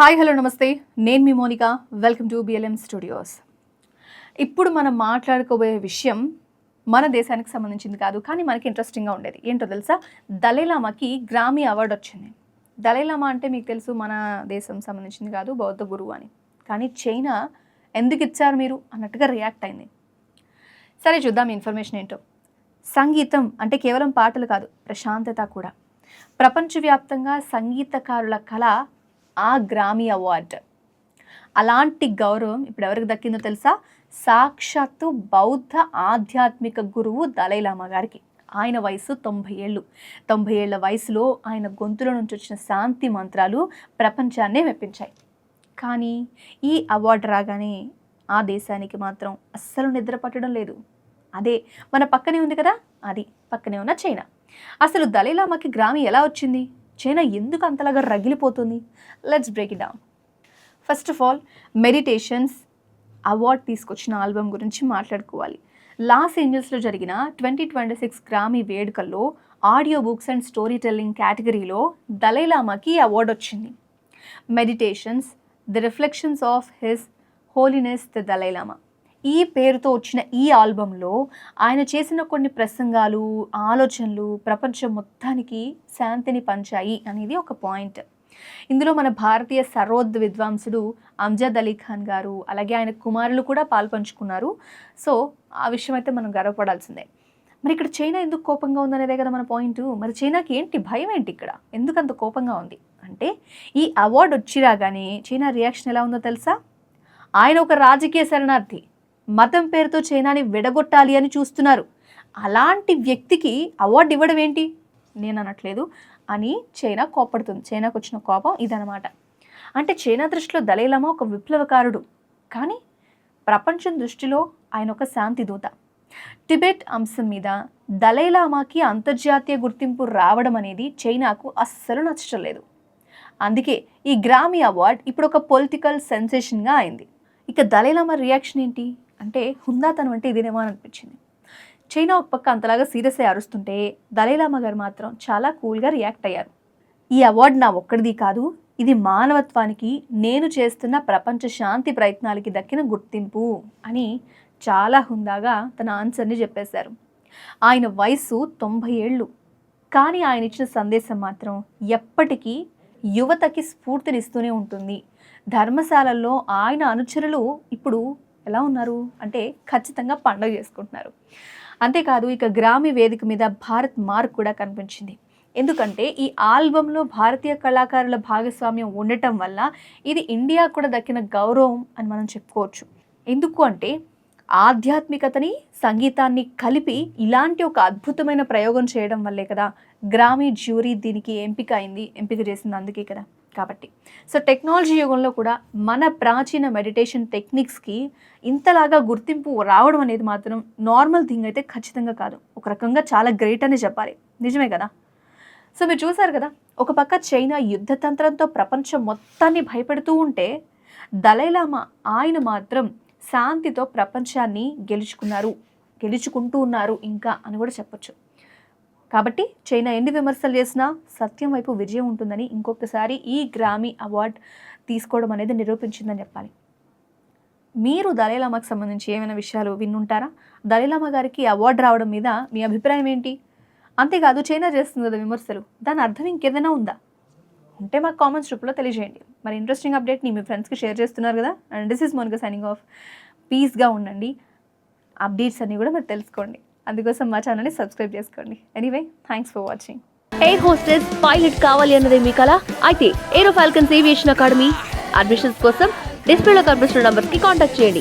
Hi hello నమస్తే, నేను మీ Monica. Welcome to BLM studios. ఇప్పుడు మనం మాట్లాడుకోబోయే విషయం మన దేశానికి సంబంధించింది కాదు, కానీ మనకి ఇంట్రెస్టింగ్గా ఉండేది. ఏంటో తెలుసా? దలైలామాకి గ్రామీ అవార్డు వచ్చింది. దలైలామా అంటే మీకు తెలుసు, మన దేశం సంబంధించింది కాదు, బౌద్ధ గురువు అని. కానీ చైనా ఎందుకు ఇచ్చారు మీరు అన్నట్టుగా రియాక్ట్ అయింది. సరే, చూద్దాం ఇన్ఫర్మేషన్ ఏంటో. సంగీతం అంటే కేవలం పాటలు కాదు, ప్రశాంతత కూడా. ప్రపంచవ్యాప్తంగా సంగీతకారుల కళ ఆ గ్రామీ అవార్డు. అలాంటి గౌరవం ఇప్పుడు ఎవరికి దక్కిందో తెలుసా? సాక్షాత్తు బౌద్ధ ఆధ్యాత్మిక గురువు దలైలామా గారికి. ఆయన వయసు 90 ఏళ్ళు. 90 ఏళ్ల వయసులో ఆయన గొంతులో నుంచి వచ్చిన శాంతి మంత్రాలు ప్రపంచాన్నే మెప్పించాయి. కానీ ఈ అవార్డు రాగానే ఆ దేశానికి మాత్రం అస్సలు నిద్ర పట్టడం లేదు. అదే మన పక్కనే ఉంది కదా, అది పక్కనే ఉన్న చైనా. అసలు దలైలామాకి గ్రామీ ఎలా వచ్చింది? చైనా ఎందుకు అంతలాగా రగిలిపోతుంది? Let's break it down. First of all, meditations award తీసుకొచ్చిన ఆల్బమ్ గురించి మాట్లాడుకోవాలి. లాస్ ఏంజల్స్లో జరిగిన 2026 గ్రామీ వేడుకల్లో audio books and story telling కేటగిరీలో దలైలామాకి అవార్డు వచ్చింది. Meditations the reflections of his holiness the Dalai Lama, ఈ పేరుతో వచ్చిన ఈ ఆల్బంలో ఆయన చేసిన కొన్ని ప్రసంగాలు, ఆలోచనలు ప్రపంచం మొత్తానికి శాంతిని పంచాయి అనేది ఒక పాయింట్. ఇందులో మన భారతీయ సర్వోద్ విద్వాంసుడు అమ్జద్ అలీ ఖాన్ గారు, అలాగే ఆయన కుమారులు కూడా పాల్పంచుకున్నారు. సో ఆ విషయం అయితే మనం గర్వపడాల్సిందే. మరి ఇక్కడ చైనా ఎందుకు కోపంగా ఉందనేదే కదా మన పాయింట్. మరి చైనాకి ఏంటి భయం ఏంటి ఇక్కడ? ఎందుకు అంత కోపంగా ఉంది అంటే, ఈ అవార్డు వచ్చిరాగానే చైనా రియాక్షన్ ఎలా ఉందో తెలుసా? ఆయన ఒక రాజకీయ శరణార్థి, మతం పేరుతో చైనాని విడగొట్టాలి అని చూస్తున్నారు. అలాంటి వ్యక్తికి అవార్డు ఇవ్వడం ఏంటి? నేను అనట్లేదు అని చైనా కోపడుతుంది. చైనాకు వచ్చిన కోపం ఇదనమాట. అంటే చైనా దృష్టిలో దలైలామా ఒక విప్లవకారుడు, కానీ ప్రపంచం దృష్టిలో ఆయన ఒక శాంతి దూత. టిబెట్ అంశం మీద దలైలామాకి అంతర్జాతీయ గుర్తింపు రావడం అనేది చైనాకు అస్సలు నచ్చడం లేదు. అందుకే ఈ గ్రామీ అవార్డ్ ఇప్పుడు ఒక పొలిటికల్ సెన్సేషన్గా అయింది. ఇక దలైలామా రియాక్షన్ ఏంటి అంటే, హుందాతనం అంటే ఇదేనేమో అని అనిపించింది. చైనా ఒక పక్క అంతలాగా సీరియస్ అయ్యి అరుస్తుంటే దలైలామా గారు మాత్రం చాలా కూల్గా రియాక్ట్ అయ్యారు. ఈ అవార్డు నా ఒక్కడిది కాదు, ఇది మానవత్వానికి నేను చేస్తున్న ప్రపంచ శాంతి ప్రయత్నాలకి దక్కిన గుర్తింపు అని చాలా హుందాగా తన ఆన్సర్ని చెప్పేశారు. ఆయన వయసు 90 ఏళ్ళు, కానీ ఆయన ఇచ్చిన సందేశం మాత్రం ఎప్పటికీ యువతకి స్ఫూర్తినిస్తూనే ఉంటుంది. ధర్మశాలల్లో ఆయన అనుచరులు ఇప్పుడు ఎలా ఉన్నారు అంటే ఖచ్చితంగా పండుగ చేసుకుంటున్నారు. అంతేకాదు, ఇక గ్రామీ వేదిక మీద భారత్ మార్క్ కూడా కనిపించింది. ఎందుకంటే ఈ ఆల్బంలో భారతీయ కళాకారుల భాగస్వామ్యం ఉండటం వల్ల ఇది ఇండియా కూడా దక్కిన గౌరవం అని మనం చెప్పుకోవచ్చు. ఎందుకు అంటే ఆధ్యాత్మికతని, సంగీతాన్ని కలిపి ఇలాంటి ఒక అద్భుతమైన ప్రయోగం చేయడం వల్లే కదా గ్రామీ జ్యూరీ దీనికి ఎంపిక చేసింది అందుకే కదా. కాబట్టి సో టెక్నాలజీ యుగంలో కూడా మన ప్రాచీన మెడిటేషన్ టెక్నిక్స్కి ఇంతలాగా గుర్తింపు రావడం అనేది మాత్రం నార్మల్ థింగ్ అయితే ఖచ్చితంగా కాదు. ఒక రకంగా చాలా గ్రేట్ అని చెప్పాలి. నిజమే కదా. సో మీరు చూసారు కదా, ఒక పక్క చైనా యుద్ధతంత్రంతో ప్రపంచం మొత్తాన్ని భయపెడుతూ ఉంటే దలైలామా ఆయన మాత్రం శాంతితో ప్రపంచాన్ని గెలుచుకుంటూ ఉన్నారు ఇంకా అని కూడా చెప్పొచ్చు. కాబట్టి చైనా ఎన్ని విమర్శలు చేసినా సత్యం వైపు విజయం ఉంటుందని ఇంకొకసారి ఈ గ్రామీ అవార్డ్ తీసుకోవడం అనేది నిరూపించిందని చెప్పాలి. మీరు దలైలామాకి సంబంధించి ఏమైనా విషయాలు విన్నుంటారా? దలైలామా గారికి అవార్డు రావడం మీద మీ అభిప్రాయం ఏంటి? అంతేకాదు, చైనా చేస్తుంది కదా విమర్శలు, దాని అర్థం ఇంకేదైనా ఉందా? ఉంటే మాకు కామెంట్స్ రూపంలో తెలియజేయండి. మరి ఇంట్రెస్టింగ్ అప్డేట్ని మీ ఫ్రెండ్స్కి షేర్ చేస్తున్నారు కదా. And this is Monica signing off. పీస్గా ఉండండి, అప్డేట్స్ అన్నీ కూడా మీరు తెలుసుకోండి. అందుకోసం మా ఛానల్ని సబ్స్క్రైబ్ చేసుకోండి. Anyway, thanks for watching. Air hostess pilot కావాలి అన్నదే మీ కల అయితే ఏరో ఫాల్కన్స్ ఏవియేషన్ అకాడమీ అడ్మిషన్స్ కోసం డిస్ప్లేలో కనిపిస్తున్న నంబర్స్కి కాంటాక్ట్ చేయండి.